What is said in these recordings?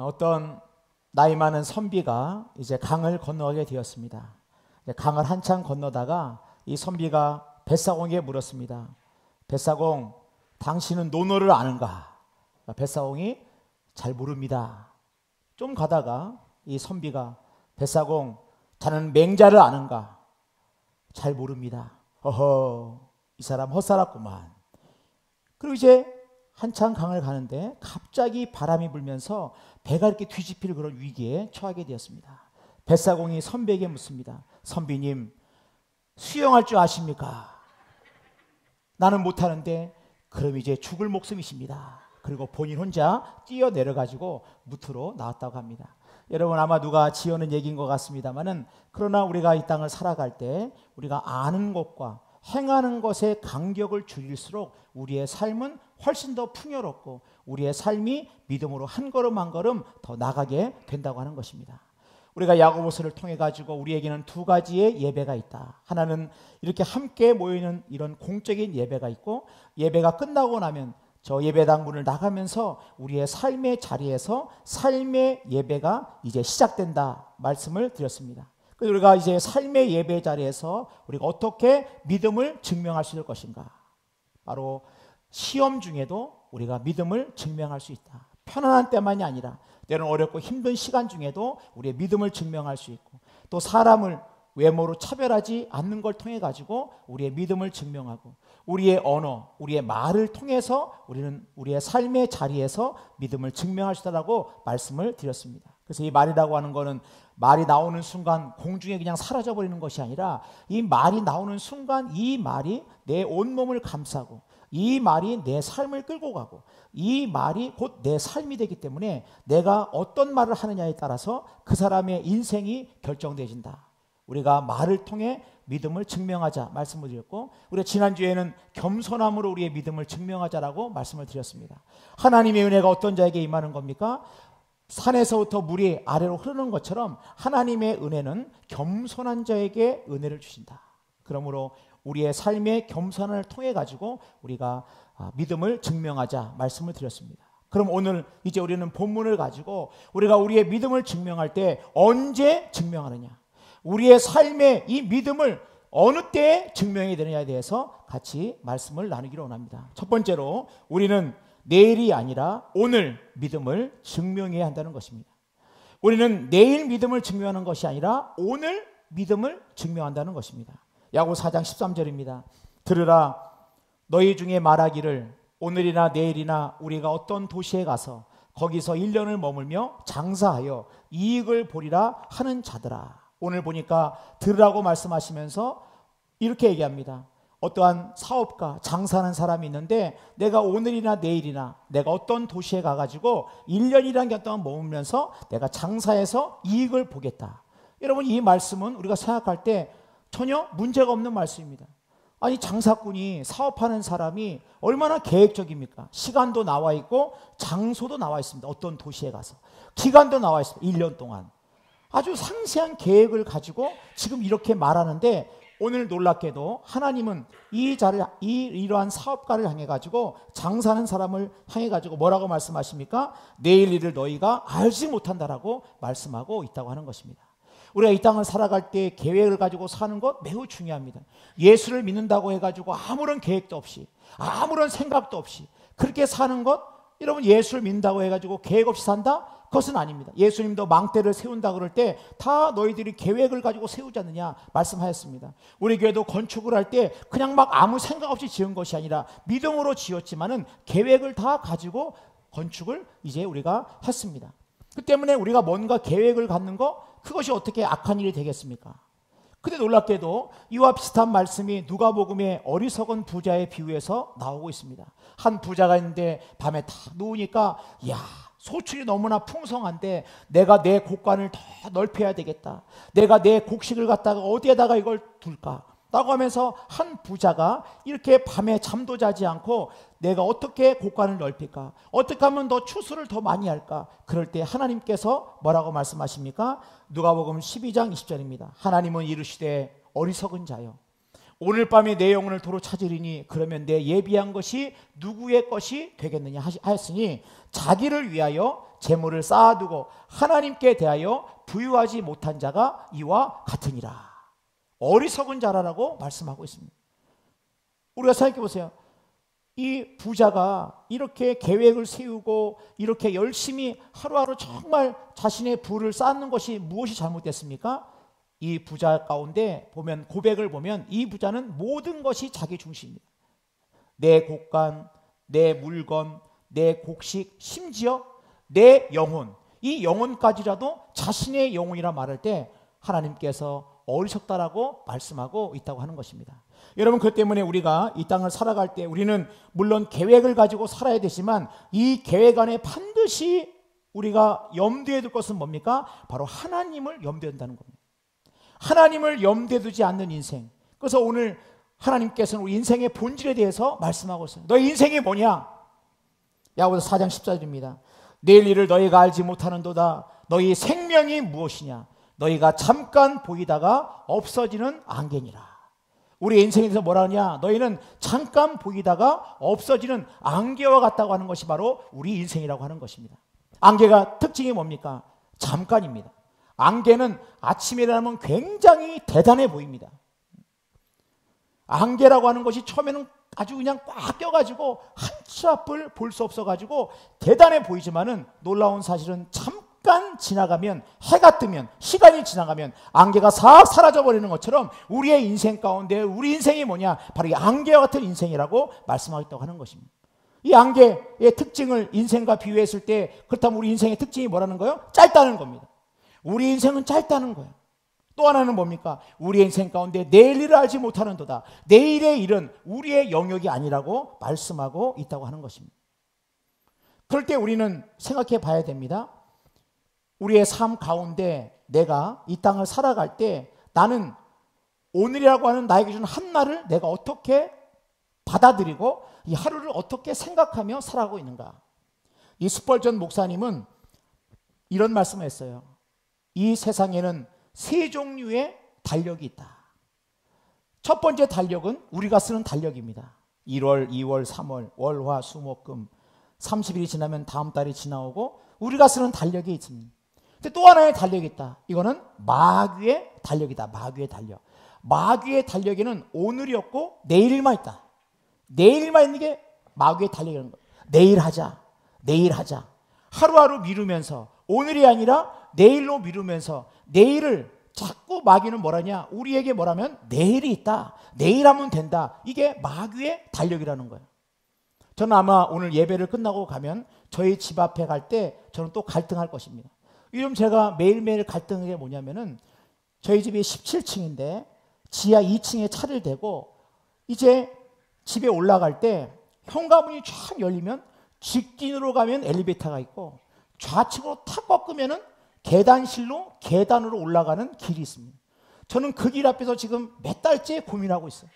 어떤 나이 많은 선비가 이제 강을 건너가게 되었습니다. 강을 한참 건너다가 이 선비가 뱃사공에게 물었습니다. 뱃사공, 당신은 논어를 아는가? 뱃사공이 잘 모릅니다. 좀 가다가 이 선비가 뱃사공, 자는 맹자를 아는가? 잘 모릅니다. 어허, 이 사람 헛살았구만. 그리고 이제 한참 강을 가는데 갑자기 바람이 불면서 배가 이렇게 뒤집힐 그런 위기에 처하게 되었습니다. 뱃사공이 선비에게 묻습니다. 선비님, 수영할 줄 아십니까? 나는 못하는데. 그럼 이제 죽을 목숨이십니다. 그리고 본인 혼자 뛰어내려가지고 무트로 나왔다고 합니다. 여러분, 아마 누가 지어낸 얘기인 것 같습니다만은, 그러나 우리가 이 땅을 살아갈 때 우리가 아는 것과 행하는 것의 간격을 줄일수록 우리의 삶은 훨씬 더 풍요롭고 우리의 삶이 믿음으로 한 걸음 한 걸음 더 나가게 된다고 하는 것입니다. 우리가 야고보서를 통해 가지고 우리에게는 두 가지의 예배가 있다. 하나는 이렇게 함께 모이는 이런 공적인 예배가 있고, 예배가 끝나고 나면 저 예배당 문을 나가면서 우리의 삶의 자리에서 삶의 예배가 이제 시작된다 말씀을 드렸습니다. 그래서 우리가 이제 삶의 예배 자리에서 우리가 어떻게 믿음을 증명할 수 있을 것인가? 바로 시험 중에도 우리가 믿음을 증명할 수 있다. 편안한 때만이 아니라 때로는 어렵고 힘든 시간 중에도 우리의 믿음을 증명할 수 있고, 또 사람을 외모로 차별하지 않는 걸 통해 가지고 우리의 믿음을 증명하고, 우리의 언어, 우리의 말을 통해서 우리는 우리의 삶의 자리에서 믿음을 증명할 수 있다고 말씀을 드렸습니다. 그래서 이 말이라고 하는 거는 말이 나오는 순간 공중에 그냥 사라져버리는 것이 아니라, 이 말이 나오는 순간 이 말이 내 온몸을 감싸고 이 말이 내 삶을 끌고 가고 이 말이 곧 내 삶이 되기 때문에 내가 어떤 말을 하느냐에 따라서 그 사람의 인생이 결정되어진다. 우리가 말을 통해 믿음을 증명하자 말씀을 드렸고, 우리가 지난주에는 겸손함으로 우리의 믿음을 증명하자라고 말씀을 드렸습니다. 하나님의 은혜가 어떤 자에게 임하는 겁니까? 산에서부터 물이 아래로 흐르는 것처럼 하나님의 은혜는 겸손한 자에게 은혜를 주신다. 그러므로 우리의 삶의 겸손을 통해 가지고 우리가 믿음을 증명하자 말씀을 드렸습니다. 그럼 오늘 이제 우리는 본문을 가지고 우리가 우리의 믿음을 증명할 때 언제 증명하느냐, 우리의 삶의 이 믿음을 어느 때에 증명해야 되느냐에 대해서 같이 말씀을 나누기로 원합니다. 첫 번째로 우리는 내일이 아니라 오늘 믿음을 증명해야 한다는 것입니다. 우리는 내일 믿음을 증명하는 것이 아니라 오늘 믿음을 증명한다는 것입니다. 야고보서 4장 13절입니다. 들으라, 너희 중에 말하기를 오늘이나 내일이나 우리가 어떤 도시에 가서 거기서 1년을 머물며 장사하여 이익을 보리라 하는 자들아. 오늘 보니까 들으라고 말씀하시면서 이렇게 얘기합니다. 어떠한 사업가, 장사하는 사람이 있는데 내가 오늘이나 내일이나 내가 어떤 도시에 가가지고 1년이라는 기간 동안 머물면서 내가 장사해서 이익을 보겠다. 여러분, 이 말씀은 우리가 생각할 때 전혀 문제가 없는 말씀입니다. 아니, 장사꾼이, 사업하는 사람이 얼마나 계획적입니까? 시간도 나와 있고 장소도 나와 있습니다. 어떤 도시에 가서 기간도 나와 있습니다. 1년 동안 아주 상세한 계획을 가지고 지금 이렇게 말하는데, 오늘 놀랍게도 하나님은 이러한 사업가를 향해 가지고, 장사하는 사람을 향해 가지고 뭐라고 말씀하십니까? 내일 일을 너희가 알지 못한다라고 말씀하고 있다고 하는 것입니다. 우리가 이 땅을 살아갈 때 계획을 가지고 사는 것 매우 중요합니다. 예수를 믿는다고 해가지고 아무런 계획도 없이, 아무런 생각도 없이 그렇게 사는 것, 여러분, 예수를 믿는다고 해가지고 계획 없이 산다? 그것은 아닙니다. 예수님도 망대를 세운다 그럴 때 다 너희들이 계획을 가지고 세우지 않느냐 말씀하였습니다. 우리 교회도 건축을 할 때 그냥 막 아무 생각 없이 지은 것이 아니라 믿음으로 지었지만은 계획을 다 가지고 건축을 이제 우리가 했습니다. 그 때문에 우리가 뭔가 계획을 갖는 거, 그것이 어떻게 악한 일이 되겠습니까? 근데 놀랍게도 이와 비슷한 말씀이 누가복음의 어리석은 부자의 비유에서 나오고 있습니다. 한 부자가 있는데 밤에 다 누우니까, 야, 소출이 너무나 풍성한데 내가 내 곡간을 더 넓혀야 되겠다. 내가 내 곡식을 갖다가 어디에다가 이걸 둘까? 라고 하면서 한 부자가 이렇게 밤에 잠도 자지 않고 내가 어떻게 곡간을 넓힐까? 어떻게 하면 더 추수를 더 많이 할까? 그럴 때 하나님께서 뭐라고 말씀하십니까? 누가복음 12장 20절입니다. 하나님은 이르시되 어리석은 자여, 오늘 밤에 내 영혼을 도로 찾으리니 그러면 내 예비한 것이 누구의 것이 되겠느냐 하였으니 자기를 위하여 재물을 쌓아두고 하나님께 대하여 부유하지 못한 자가 이와 같으니라. 어리석은 자라라고 말씀하고 있습니다. 우리가 생각해 보세요. 이 부자가 이렇게 계획을 세우고 이렇게 열심히 하루하루 정말 자신의 부를 쌓는 것이 무엇이 잘못됐습니까? 이 부자 가운데 보면, 고백을 보면 이 부자는 모든 것이 자기 중심입니다. 내 곡간, 내 물건, 내 곡식, 심지어 내 영혼, 이 영혼까지라도 자신의 영혼이라 말할 때 하나님께서 어리석다라고 말씀하고 있다고 하는 것입니다. 여러분, 그 때문에 우리가 이 땅을 살아갈 때 우리는 물론 계획을 가지고 살아야 되지만 이 계획 안에 반드시 우리가 염두에 둘 것은 뭡니까? 바로 하나님을 염두에 둔다는 겁니다. 하나님을 염두에 두지 않는 인생. 그래서 오늘 하나님께서는 우리 인생의 본질에 대해서 말씀하고 있어요. 너의 인생이 뭐냐? 야고보서 4장 14절입니다. 내일 일을 너희가 알지 못하는도다. 너희 생명이 무엇이냐? 너희가 잠깐 보이다가 없어지는 안개니라. 우리 인생에 대해서 뭐라 하냐? 너희는 잠깐 보이다가 없어지는 안개와 같다고 하는 것이 바로 우리 인생이라고 하는 것입니다. 안개가 특징이 뭡니까? 잠깐입니다. 안개는 아침에 일어나면 굉장히 대단해 보입니다. 안개라고 하는 것이 처음에는 아주 그냥 꽉 껴가지고 한 치 앞을 볼 수 없어가지고 대단해 보이지만은 놀라운 사실은 잠깐 지나가면, 해가 뜨면, 시간이 지나가면 안개가 싹 사라져버리는 것처럼 우리의 인생 가운데 우리 인생이 뭐냐? 바로 이 안개와 같은 인생이라고 말씀하겠다고 하는 것입니다. 이 안개의 특징을 인생과 비유했을 때, 그렇다면 우리 인생의 특징이 뭐라는 거예요? 짧다는 겁니다. 우리 인생은 짧다는 거예요. 또 하나는 뭡니까? 우리의 인생 가운데 내일 일을 알지 못하는도다. 내일의 일은 우리의 영역이 아니라고 말씀하고 있다고 하는 것입니다. 그럴 때 우리는 생각해 봐야 됩니다. 우리의 삶 가운데 내가 이 땅을 살아갈 때 나는 오늘이라고 하는 나에게 주는 한 날을 내가 어떻게 받아들이고 이 하루를 어떻게 생각하며 살아가고 있는가. 이 스펄전 목사님은 이런 말씀을 했어요. 이 세상에는 세 종류의 달력이 있다. 첫 번째 달력은 우리가 쓰는 달력입니다. 1월, 2월, 3월, 월, 화, 수, 목, 금 30일이 지나면 다음 달이 지나오고 우리가 쓰는 달력이 있습니다. 근데 또 하나의 달력이 있다. 이거는 마귀의 달력이다. 마귀의 달력. 마귀의 달력에는 오늘이 없고 내일만 있다. 내일만 있는 게 마귀의 달력이라는 거예요. 내일 하자. 내일 하자. 하루하루 미루면서 오늘이 아니라 내일로 미루면서 내일을 자꾸 마귀는 뭐라냐? 우리에게 뭐라면 내일이 있다. 내일 하면 된다. 이게 마귀의 달력이라는 거예요. 저는 아마 오늘 예배를 끝나고 가면 저희 집 앞에 갈 때 저는 또 갈등할 것입니다. 요즘 제가 매일매일 갈등한 게 뭐냐면은 저희 집이 17층인데 지하 2층에 차를 대고 이제 집에 올라갈 때 현관문이 쫙 열리면 직진으로 가면 엘리베이터가 있고 좌측으로 탁 꺾으면은 계단실로 계단으로 올라가는 길이 있습니다. 저는 그 길 앞에서 지금 몇 달째 고민하고 있어요.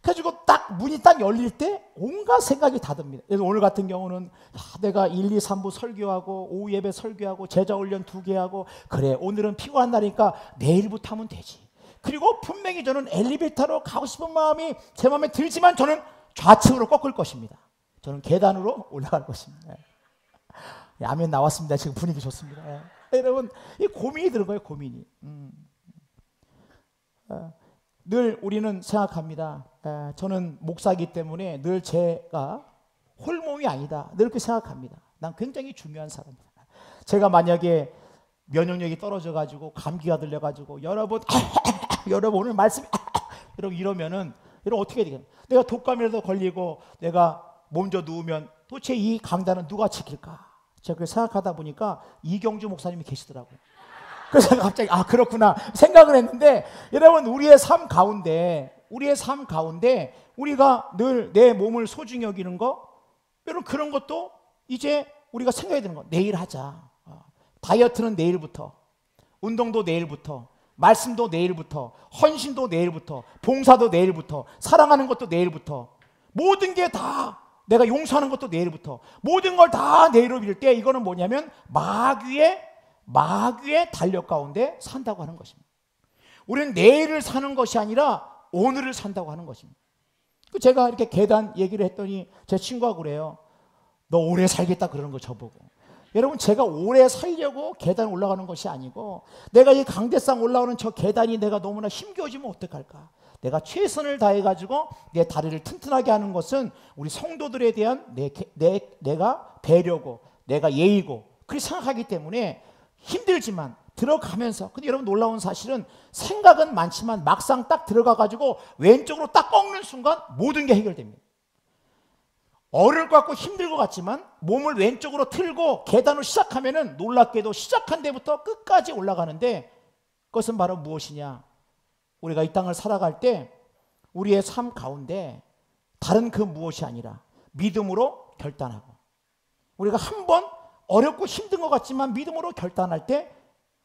그래가지고 딱 문이 딱 열릴 때 온갖 생각이 다 듭니다. 그래서 오늘 같은 경우는 내가 1, 2, 3부 설교하고 오후 예배 설교하고 제자 훈련 2개 하고 그래 오늘은 피곤한 날이니까 내일부터 하면 되지. 그리고 분명히 저는 엘리베이터로 가고 싶은 마음이 제 마음에 들지만 저는 좌측으로 꺾을 것입니다. 저는 계단으로 올라갈 것입니다. 아멘 나왔습니다. 지금 분위기 좋습니다. 여러분 이 고민이 드는 거예요. 고민이. 늘 우리는 생각합니다. 저는 목사이기 때문에 늘 제가 홀몸이 아니다. 늘 그렇게 생각합니다. 난 굉장히 중요한 사람이다. 제가 만약에 면역력이 떨어져가지고 감기가 들려가지고 여러분 오늘 말씀 여러분 이러면은 여러분 어떻게 해야 되겠나? 내가 독감이라도 걸리고 내가 몸져 누우면 도대체 이 강단은 누가 지킬까? 제가 그렇게 생각하다 보니까 이경주 목사님이 계시더라고요. 그래서 갑자기 그렇구나 생각을 했는데 여러분 우리의 삶 가운데 우리가 늘 내 몸을 소중히 여기는 거 여러분 그런 것도 이제 우리가 생각해야 되는 거. 내일 하자. 다이어트는 내일부터, 운동도 내일부터, 말씀도 내일부터, 헌신도 내일부터, 봉사도 내일부터, 사랑하는 것도 내일부터, 모든 게 다 내가 용서하는 것도 내일부터, 모든 걸 다 내일로 미룰 때 이거는 뭐냐면 마귀의 달력 가운데 산다고 하는 것입니다. 우리는 내일을 사는 것이 아니라 오늘을 산다고 하는 것입니다. 제가 이렇게 계단 얘기를 했더니 제 친구가 그래요. 너 오래 살겠다 그러는 거 저보고. 여러분, 제가 오래 살려고 계단 올라가는 것이 아니고 내가 이 강대상 올라오는 저 계단이 내가 너무나 힘겨워지면 어떡할까? 내가 최선을 다해가지고 내 다리를 튼튼하게 하는 것은 우리 성도들에 대한 내가 배려고 내가 예의고 그렇게 생각하기 때문에 힘들지만 들어가면서, 근데 여러분 놀라운 사실은 생각은 많지만 막상 딱 들어가가지고 왼쪽으로 딱 꺾는 순간 모든 게 해결됩니다. 어려울 것 같고 힘들 것 같지만 몸을 왼쪽으로 틀고 계단으로 시작하면은 놀랍게도 시작한 데부터 끝까지 올라가는데, 그것은 바로 무엇이냐? 우리가 이 땅을 살아갈 때 우리의 삶 가운데 다른 그 무엇이 아니라 믿음으로 결단하고, 우리가 한번 어렵고 힘든 것 같지만 믿음으로 결단할 때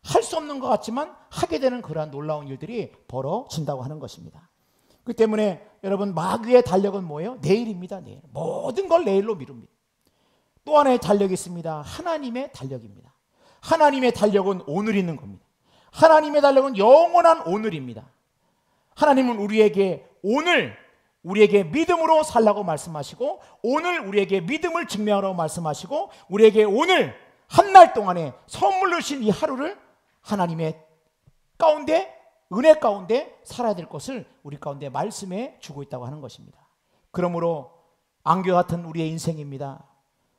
할 수 없는 것 같지만 하게 되는 그러한 놀라운 일들이 벌어진다고 하는 것입니다. 그렇기 때문에 여러분, 마귀의 달력은 뭐예요? 내일입니다. 내일. 모든 걸 내일로 미룹니다. 또 하나의 달력이 있습니다. 하나님의 달력입니다. 하나님의 달력은 오늘 있는 겁니다. 하나님의 달력은 영원한 오늘입니다. 하나님은 우리에게 오늘 우리에게 믿음으로 살라고 말씀하시고, 오늘 우리에게 믿음을 증명하라고 말씀하시고, 우리에게 오늘 한 날 동안에 선물로 주신 이 하루를 하나님의 가운데, 은혜 가운데 살아야 될 것을 우리 가운데 말씀해 주고 있다고 하는 것입니다. 그러므로 안개 같은 우리의 인생입니다.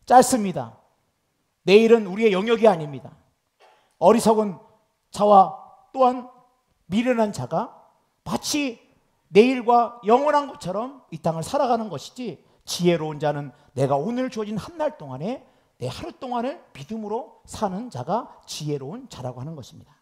짧습니다. 내일은 우리의 영역이 아닙니다. 어리석은 자와 또한 미련한 자가 마치 내일과 영원한 것처럼 이 땅을 살아가는 것이지, 지혜로운 자는 내가 오늘 주어진 한 날 동안에 내 하루 동안을 믿음으로 사는 자가 지혜로운 자라고 하는 것입니다.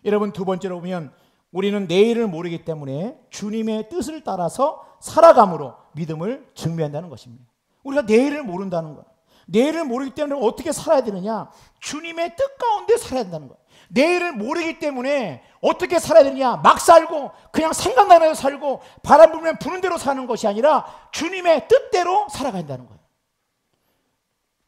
여러분, 두 번째로 보면 우리는 내일을 모르기 때문에 주님의 뜻을 따라서 살아감으로 믿음을 증명한다는 것입니다. 우리가 내일을 모른다는 거예요. 내일을 모르기 때문에 어떻게 살아야 되느냐? 주님의 뜻 가운데 살아야 된다는 거예요. 내일을 모르기 때문에 어떻게 살아야 되느냐? 막 살고 그냥 생각나는 대로 살고 바람 불면 부는 대로 사는 것이 아니라 주님의 뜻대로 살아가야 한다는 거예요.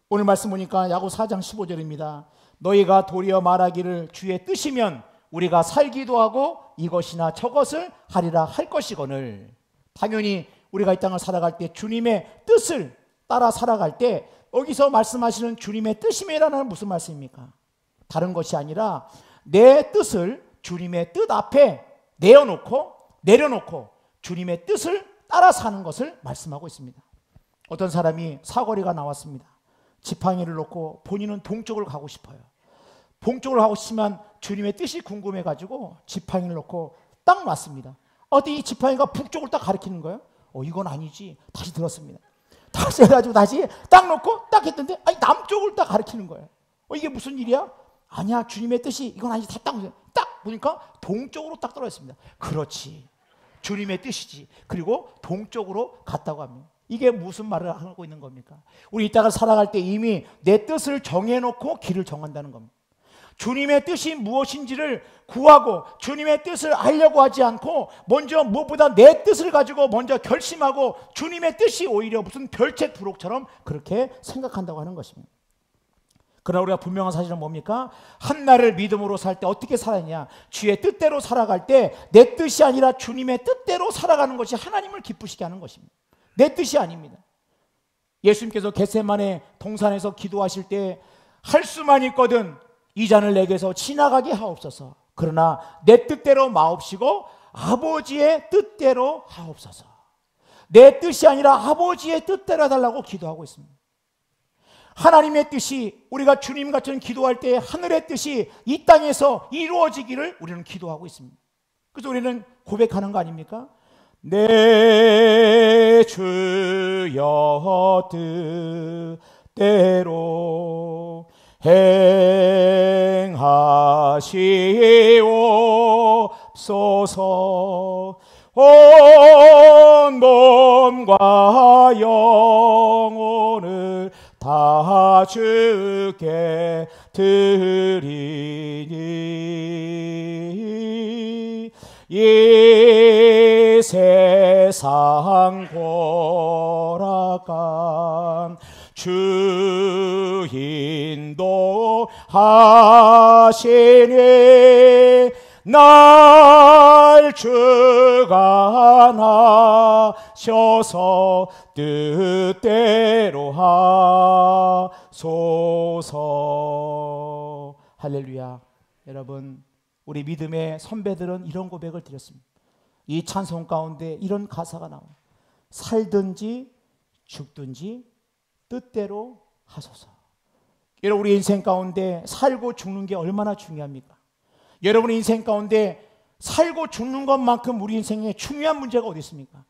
오늘 말씀 보니까 야고보서 4장 15절입니다. 너희가 도리어 말하기를 주의 뜻이면 우리가 살기도 하고 이것이나 저것을 하리라 할 것이거늘. 당연히 우리가 이 땅을 살아갈 때 주님의 뜻을 따라 살아갈 때, 여기서 말씀하시는 주님의 뜻이면이라는 무슨 말씀입니까? 다른 것이 아니라 내 뜻을 주님의 뜻 앞에 내려놓고 주님의 뜻을 따라 사는 것을 말씀하고 있습니다. 어떤 사람이 사거리가 나왔습니다. 지팡이를 놓고 본인은 동쪽을 가고 싶어요. 동쪽을 가고 싶지만 주님의 뜻이 궁금해가지고 지팡이를 놓고 딱 놨습니다. 어디 이 지팡이가 북쪽을 딱 가리키는 거예요? 이건 아니지. 다시 들었습니다. 다시 해가지고 다시 딱 놓고 딱 했는데, 아니, 남쪽을 딱 가리키는 거예요. 이게 무슨 일이야? 아니야, 주님의 뜻이 이건 아니지. 딱 보니까 동쪽으로 딱 떨어졌습니다. 그렇지, 주님의 뜻이지. 그리고 동쪽으로 갔다고 합니다. 이게 무슨 말을 하고 있는 겁니까? 우리 이 땅을 살아갈 때 이미 내 뜻을 정해놓고 길을 정한다는 겁니다. 주님의 뜻이 무엇인지를 구하고 주님의 뜻을 알려고 하지 않고 먼저 무엇보다 내 뜻을 가지고 먼저 결심하고 주님의 뜻이 오히려 무슨 별책 부록처럼 그렇게 생각한다고 하는 것입니다. 그러나 우리가 분명한 사실은 뭡니까? 한 날을 믿음으로 살 때 어떻게 살았냐? 주의 뜻대로 살아갈 때 내 뜻이 아니라 주님의 뜻대로 살아가는 것이 하나님을 기쁘시게 하는 것입니다. 내 뜻이 아닙니다. 예수님께서 겟세마네 동산에서 기도하실 때 할 수만 있거든 이 잔을 내게서 지나가게 하옵소서. 그러나 내 뜻대로 마옵시고 아버지의 뜻대로 하옵소서. 내 뜻이 아니라 아버지의 뜻대로 해달라고 기도하고 있습니다. 하나님의 뜻이, 우리가 주님 같은 기도할 때 하늘의 뜻이 이 땅에서 이루어지기를 우리는 기도하고 있습니다. 그래서 우리는 고백하는 거 아닙니까? 내 주여 뜻대로 행하시옵소서. 온 몸과 영혼을 다 주께 드리니 이 세상 고락한 주 인도하시니 날 주가 하셔서 뜻대로 하소서. 할렐루야. 여러분, 우리 믿음의 선배들은 이런 고백을 드렸습니다. 이 찬송 가운데 이런 가사가 나와요. 살든지 죽든지 뜻대로 하소서. 여러분, 우리 인생 가운데 살고 죽는 게 얼마나 중요합니까? 여러분의 인생 가운데 살고 죽는 것만큼 우리 인생에 중요한 문제가 어디 있습니까?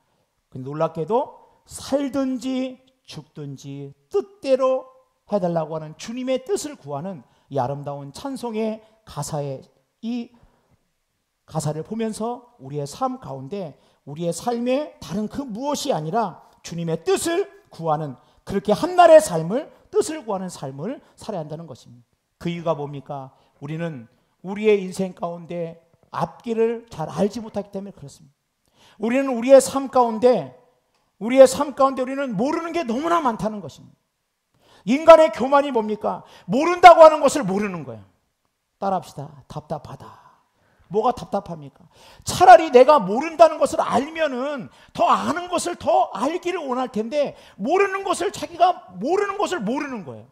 놀랍게도 살든지 죽든지 뜻대로 해달라고 하는 주님의 뜻을 구하는 이 아름다운 찬송의 가사에, 이 가사를 보면서 우리의 삶 가운데 우리의 삶에 다른 그 무엇이 아니라 주님의 뜻을 구하는, 그렇게 한날의 삶을, 뜻을 구하는 삶을 살아야 한다는 것입니다. 그 이유가 뭡니까? 우리는 우리의 인생 가운데 앞길을 잘 알지 못하기 때문에 그렇습니다. 우리는 우리의 삶 가운데 우리는 모르는 게 너무나 많다는 것입니다. 인간의 교만이 뭡니까? 모른다고 하는 것을 모르는 거예요. 따라합시다. 답답하다. 뭐가 답답합니까? 차라리 내가 모른다는 것을 알면은 더 아는 것을 더 알기를 원할 텐데, 모르는 것을, 자기가 모르는 것을 모르는 거예요.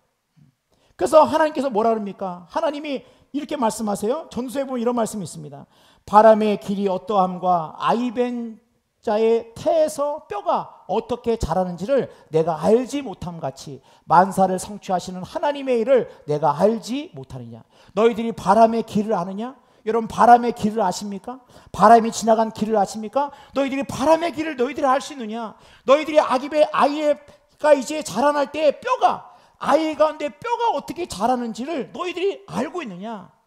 그래서 하나님께서 뭐라 그럽니까? 하나님이 이렇게 말씀하세요. 전도서에 보면 이런 말씀이 있습니다. 바람의 길이 어떠함과 아이벤 자의 태에서 뼈가 어떻게 자라는지를 내가 알지 못함 같이 만사를 성취하시는 하나님의 일을 내가 알지 못하느냐. 너희들이 바람의 길을 아느냐? 여러분, 바람의 길을 아십니까? 바람이 지나간 길을 아십니까? 너희들이 바람의 길을 너희들이 알 수 있느냐? 너희들이 아이가 이제 자라날 때 뼈가, 아이 가운데 뼈가 어떻게 자라는지를 너희들이 알고 있느냐?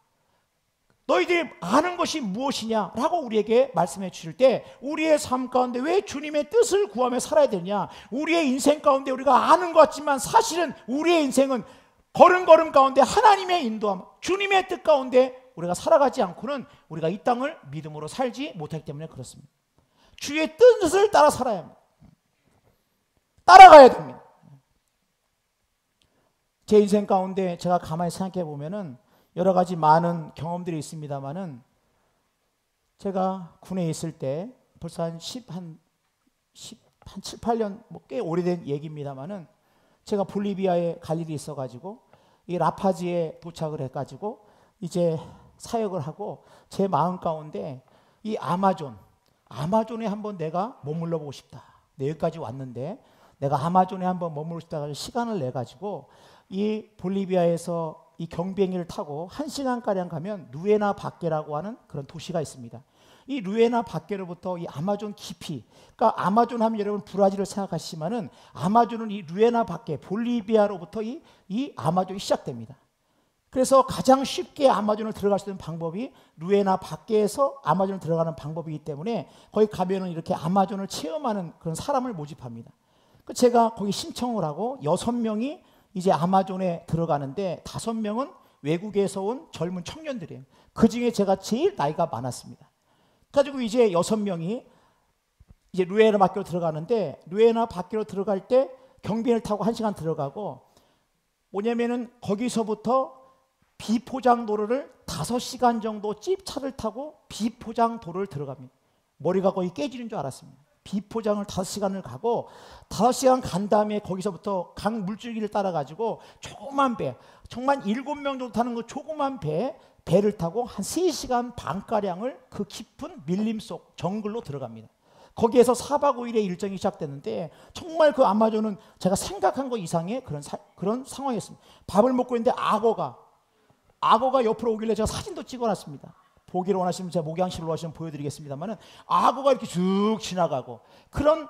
너희들이 아는 것이 무엇이냐? 라고 우리에게 말씀해 주실 때, 우리의 삶 가운데 왜 주님의 뜻을 구하며 살아야 되냐? 우리의 인생 가운데 우리가 아는 것 같지만 사실은 우리의 인생은 걸음걸음 가운데 하나님의 인도함, 주님의 뜻 가운데 우리가 살아가지 않고는 우리가 이 땅을 믿음으로 살지 못하기 때문에 그렇습니다. 주의 뜻을 따라 살아야 합니다. 따라가야 됩니다. 제 인생 가운데 제가 가만히 생각해 보면은 여러 가지 많은 경험들이 있습니다만은, 제가 군에 있을 때 벌써 한 7, 8년, 꽤 오래된 얘기입니다만은, 제가 볼리비아에 갈 일이 있어가지고 이 라파지에 도착을 해가지고 이제 사역을 하고, 제 마음 가운데 이 아마존에 한번 내가 머물러 보고 싶다. 여기까지 왔는데 내가 아마존에 한번 머물고 싶다. 시간을 내 가지고 이 볼리비아에서 이 경비행기를 타고 1시간가량 가면 루에나 바케라고 하는 그런 도시가 있습니다. 이 루에나 바케로부터 이 아마존 깊이, 그러니까 아마존 하면 여러분 브라질을 생각하시지만은 아마존은 이 루에나 바케, 볼리비아로부터 이 아마존이 시작됩니다. 그래서 가장 쉽게 아마존을 들어갈 수 있는 방법이 루에나 바케에서 아마존을 들어가는 방법이기 때문에 거기 가면은 이렇게 아마존을 체험하는 그런 사람을 모집합니다. 제가 거기 신청을 하고 6명이 이제 아마존에 들어가는데 5명은 외국에서 온 젊은 청년들이에요. 그 중에 제가 제일 나이가 많았습니다. 가지고 이제 6명이 이제 루에나 바케로 들어가는데, 루에나 바케로 들어갈 때 경비행을 타고 1시간 들어가고, 뭐냐면은 거기서부터 비포장도로를 5시간 정도 찝차를 타고 비포장도로를 들어갑니다. 머리가 거의 깨지는 줄 알았습니다. 비포장을 5시간을 가고 5시간 간 다음에 거기서부터 강 물줄기를 따라가지고 조그만 배, 정말 7명 정도 타는 그 조그만 배를 타고 한 3시간 반가량을 그 깊은 밀림 속 정글로 들어갑니다. 거기에서 4박 5일의 일정이 시작됐는데, 정말 그 아마존은 제가 생각한 것 이상의 그런 상황이었습니다. 밥을 먹고 있는데 악어가 옆으로 오길래 제가 사진도 찍어놨습니다. 보기를 원하시면 제가 목양실로 하시면 보여드리겠습니다만은, 악어가 이렇게 쭉 지나가고, 그런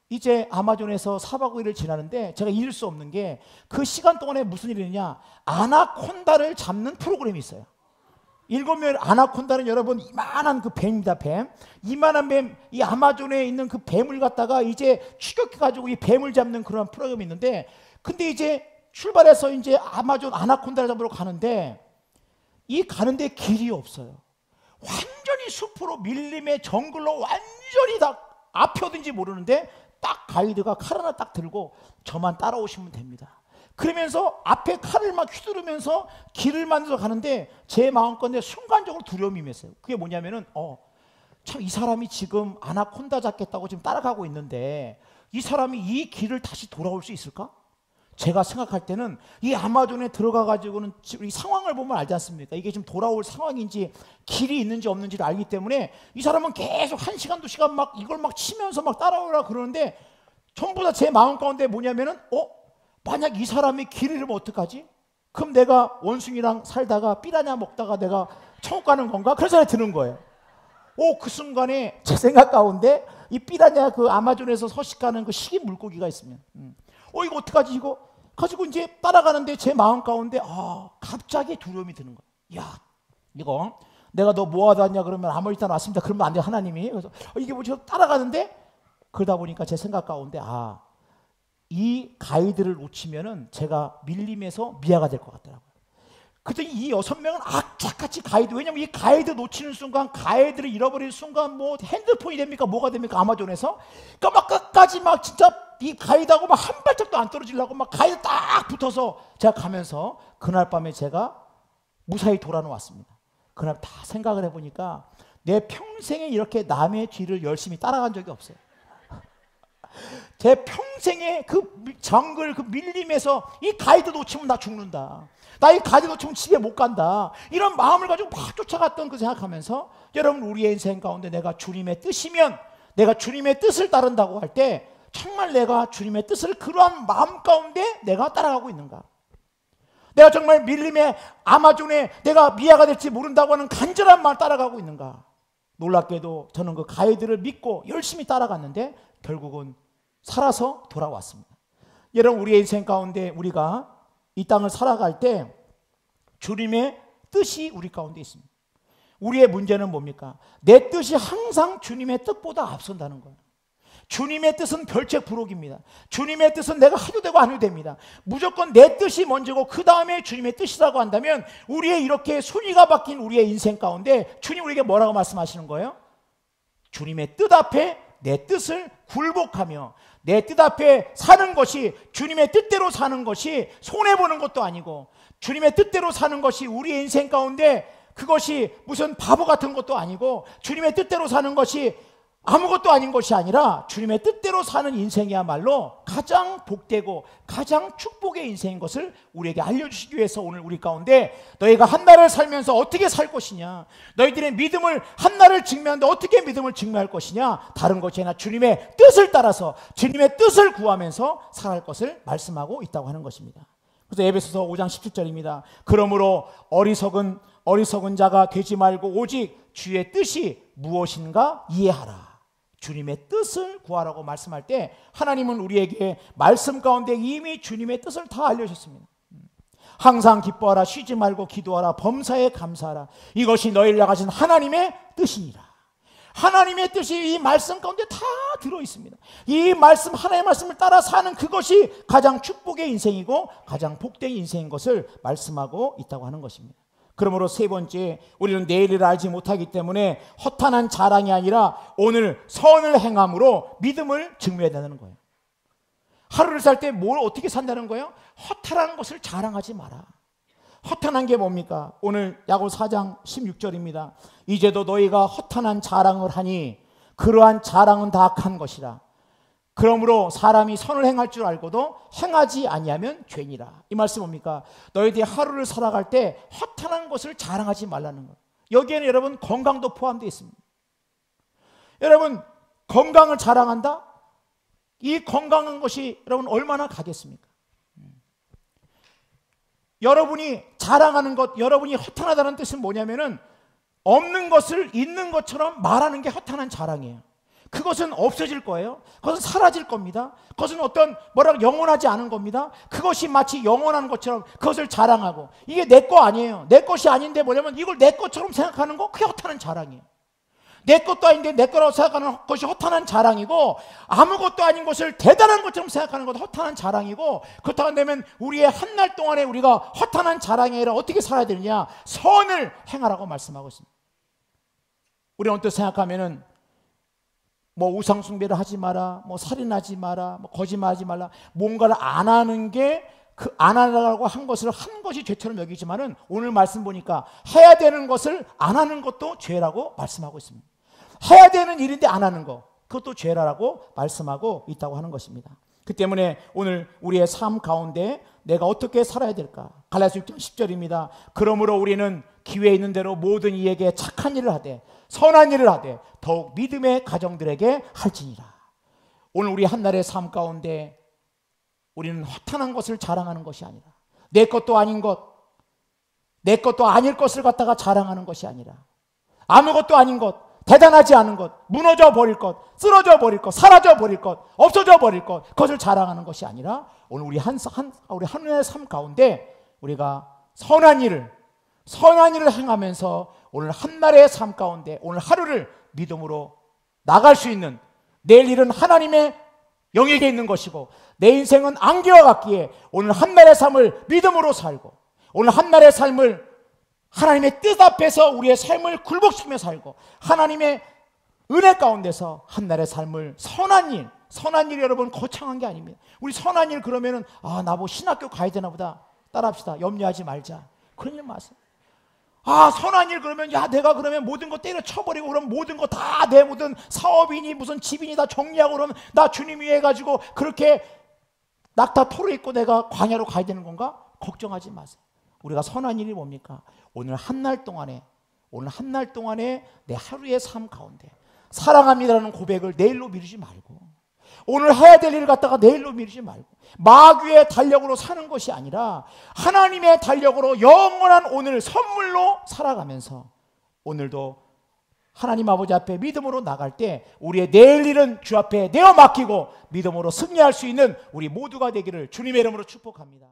이제 아마존에서 4박 5일을 지나는데 제가 잊을 수 없는 게, 그 시간 동안에 무슨 일이 있느냐, 아나콘다를 잡는 프로그램이 있어요. 7명, 아나콘다는 여러분 이만한 그 뱀입니다. 뱀, 이만한 뱀, 이 아마존에 있는 그 뱀을 갖다가 이제 추격해가지고 이 뱀을 잡는 그런 프로그램이 있는데, 근데 이제 출발해서 이제 아마존 아나콘다를 잡으러 가는데, 이 가는데 길이 없어요. 완전히 숲으로 밀림의 정글로 완전히 다 앞이 어딘지 모르는데, 딱 가이드가 칼 하나 딱 들고 저만 따라오시면 됩니다. 그러면서 앞에 칼을 막 휘두르면서 길을 만들어 가는데, 제 마음건데 순간적으로 두려움이 임했어요. 그게 뭐냐면은 참 이 사람이 지금 아나콘다 잡겠다고 지금 따라가고 있는데 이 사람이 이 길을 다시 돌아올 수 있을까? 제가 생각할 때는 이 아마존에 들어가 가지고는 이 상황을 보면 알지 않습니까? 이게 지금 돌아올 상황인지 길이 있는지 없는지를 알기 때문에 이 사람은 계속 1시간, 2시간 막 이걸 막 치면서 막 따라오라 그러는데 전부 다 제 마음 가운데 뭐냐면은 만약 이 사람이 길을 잃으면 어떡하지? 그럼 내가 원숭이랑 살다가 삐라냐 먹다가 내가 천국 가는 건가? 그런 생각이 드는 거예요. 그 순간에 제 생각 가운데 이 삐라냐 그 아마존에서 서식하는 그 식인 물고기가 있으면 이거 어떡하지 이거? 가지고 이제 따라가는데 제 마음 가운데 갑자기 두려움이 드는 거야. 야 이거 내가 너 뭐 하다 왔냐 그러면 아모리탄 왔습니다. 그러면 안 돼 하나님이. 그래서 이게 뭐지? 따라가는데 그러다 보니까 제 생각 가운데 이 가이드를 놓치면은 제가 밀림에서 미아가 될 것 같더라고요. 그랬더니 이 6명은 악착같이 가이드, 왜냐면 이 가이드 놓치는 순간, 가이드를 잃어버리는 순간 뭐 핸드폰이 됩니까? 뭐가 됩니까? 아마존에서. 그러니까 막 끝까지 막 진짜 이 가이드하고 막 한 발짝도 안 떨어지려고 막 가이드 딱 붙어서 제가 가면서 그날 밤에 제가 무사히 돌아왔습니다. 그날 다 생각을 해보니까 내 평생에 이렇게 남의 뒤를 열심히 따라간 적이 없어요. 제 평생에 그 정글, 그 밀림에서 이 가이드 놓치면 나 죽는다. 나 이 가이드 놓치면 집에 못 간다. 이런 마음을 가지고 막 쫓아갔던 그 생각하면서 여러분 우리의 인생 가운데 내가 주님의 뜻이면 내가 주님의 뜻을 따른다고 할 때 정말 내가 주님의 뜻을 그러한 마음 가운데 내가 따라가고 있는가? 내가 정말 밀림의 아마존에 내가 미아가 될지 모른다고 하는 간절한 마음 따라가고 있는가? 놀랍게도 저는 그 가이드를 믿고 열심히 따라갔는데 결국은 살아서 돌아왔습니다. 여러분 우리의 인생 가운데 우리가 이 땅을 살아갈 때 주님의 뜻이 우리 가운데 있습니다. 우리의 문제는 뭡니까? 내 뜻이 항상 주님의 뜻보다 앞선다는 거예요. 주님의 뜻은 별책부록입니다. 주님의 뜻은 내가 해도 되고 안 해도 됩니다. 무조건 내 뜻이 먼저고 그 다음에 주님의 뜻이라고 한다면 우리의 이렇게 순위가 바뀐 우리의 인생 가운데 주님 우리에게 뭐라고 말씀하시는 거예요? 주님의 뜻 앞에 내 뜻을 굴복하며 내 뜻 앞에 사는 것이 주님의 뜻대로 사는 것이 손해보는 것도 아니고 주님의 뜻대로 사는 것이 우리의 인생 가운데 그것이 무슨 바보 같은 것도 아니고 주님의 뜻대로 사는 것이 아무것도 아닌 것이 아니라 주님의 뜻대로 사는 인생이야말로 가장 복되고 가장 축복의 인생인 것을 우리에게 알려주시기 위해서 오늘 우리 가운데 너희가 한 날을 살면서 어떻게 살 것이냐, 너희들의 믿음을 한 날을 증명하는데 어떻게 믿음을 증명할 것이냐, 다른 것이 아니라 주님의 뜻을 따라서 주님의 뜻을 구하면서 살아갈 것을 말씀하고 있다고 하는 것입니다. 그래서 에베소서 5장 17절입니다. 그러므로 어리석은 자가 되지 말고 오직 주의 뜻이 무엇인가 이해하라. 주님의 뜻을 구하라고 말씀할 때 하나님은 우리에게 말씀 가운데 이미 주님의 뜻을 다 알려주셨습니다. 항상 기뻐하라, 쉬지 말고 기도하라, 범사에 감사하라. 이것이 너희를 향하신 하나님의 뜻이니라. 하나님의 뜻이 이 말씀 가운데 다 들어있습니다. 이 말씀, 하나님의 말씀을 따라 사는 그것이 가장 축복의 인생이고 가장 복된 인생인 것을 말씀하고 있다고 하는 것입니다. 그러므로 세 번째, 우리는 내일을 알지 못하기 때문에 허탄한 자랑이 아니라 오늘 선을 행함으로 믿음을 증명해야 되는 거예요. 하루를 살 때 뭘 어떻게 산다는 거예요? 허탄한 것을 자랑하지 마라. 허탄한 게 뭡니까? 오늘 야고보서 4장 16절입니다. 이제도 너희가 허탄한 자랑을 하니 그러한 자랑은 다 악한 것이라. 그러므로 사람이 선을 행할 줄 알고도 행하지 아니하면 죄니라. 이 말씀 뭡니까? 너희들이 하루를 살아갈 때 허탄한 것을 자랑하지 말라는 거예요. 여기에는 여러분 건강도 포함되어 있습니다. 여러분 건강을 자랑한다? 이 건강한 것이 여러분 얼마나 가겠습니까? 여러분이 자랑하는 것, 여러분이 허탄하다는 뜻은 뭐냐면은 없는 것을 있는 것처럼 말하는 게 허탄한 자랑이에요. 그것은 없어질 거예요. 그것은 사라질 겁니다. 그것은 어떤 영원하지 않은 겁니다. 그것이 마치 영원한 것처럼 그것을 자랑하고, 이게 내 거 아니에요. 내 것이 아닌데 뭐냐면 이걸 내 것처럼 생각하는 거, 그게 허탄한 자랑이에요. 내 것도 아닌데 내 거라고 생각하는 것이 허탄한 자랑이고, 아무것도 아닌 것을 대단한 것처럼 생각하는 것도 허탄한 자랑이고, 그렇다고 한다면 우리의 한 날 동안에 우리가 허탄한 자랑이 아니라 어떻게 살아야 되느냐? 선을 행하라고 말씀하고 있습니다. 우리는 어떻게 생각하면은 우상숭배를 하지 마라, 살인하지 마라, 거짓말하지 말라, 뭔가를 안 하는 게 안 하라고 한 것을 한 것이 죄처럼 여기지만은 오늘 말씀 보니까 해야 되는 것을 안 하는 것도 죄라고 말씀하고 있습니다. 해야 되는 일인데 안 하는 거, 그것도 죄라고 말씀하고 있다고 하는 것입니다. 그 때문에 오늘 우리의 삶 가운데 내가 어떻게 살아야 될까? 갈라디아서 6장 10절입니다. 그러므로 우리는 기회 있는 대로 모든 이에게 착한 일을 하되 선한 일을 하되 더욱 믿음의 가정들에게 할지니라. 오늘 우리 한날의 삶 가운데 우리는 허탄한 것을 자랑하는 것이 아니라, 내 것도 아닌 것, 내 것도 아닐 것을 갖다가 자랑하는 것이 아니라, 아무것도 아닌 것, 대단하지 않은 것, 무너져 버릴 것, 쓰러져 버릴 것, 사라져 버릴 것, 없어져 버릴 것, 그것을 자랑하는 것이 아니라 오늘 우리 하나의 삶 가운데 우리가 선한 일을 행하면서 오늘 한날의 삶 가운데 오늘 하루를 믿음으로 나갈 수 있는, 내일 일은 하나님의 영역에 있는 것이고 내 인생은 안개와 같기에 오늘 한날의 삶을 믿음으로 살고 오늘 한날의 삶을 하나님의 뜻 앞에서 우리의 삶을 굴복시키며 살고 하나님의 은혜 가운데서 한날의 삶을 선한 일 여러분 거창한 게 아닙니다. 우리 선한 일 그러면은 나보고 신학교 가야 되나 보다, 따라합시다. 염려하지 말자. 그런 일 마세요. 선한 일 그러면 내가 그러면 모든 거 때려쳐버리고 그럼 모든 거 다 내 모든 사업이니 무슨 집이니 다 정리하고 그러면 나 주님 위해 가지고 그렇게 낙타 토로 입고 내가 광야로 가야 되는 건가? 걱정하지 마세요. 우리가 선한 일이 뭡니까? 오늘 한날 동안에 내 하루의 삶 가운데 사랑합니다라는 고백을 내일로 미루지 말고, 오늘 해야 될 일을 갖다가 내일로 미루지 말고, 마귀의 달력으로 사는 것이 아니라 하나님의 달력으로 영원한 오늘 선물로 살아가면서 오늘도 하나님 아버지 앞에 믿음으로 나갈 때 우리의 내일 일은 주 앞에 내어 맡기고 믿음으로 승리할 수 있는 우리 모두가 되기를 주님의 이름으로 축복합니다.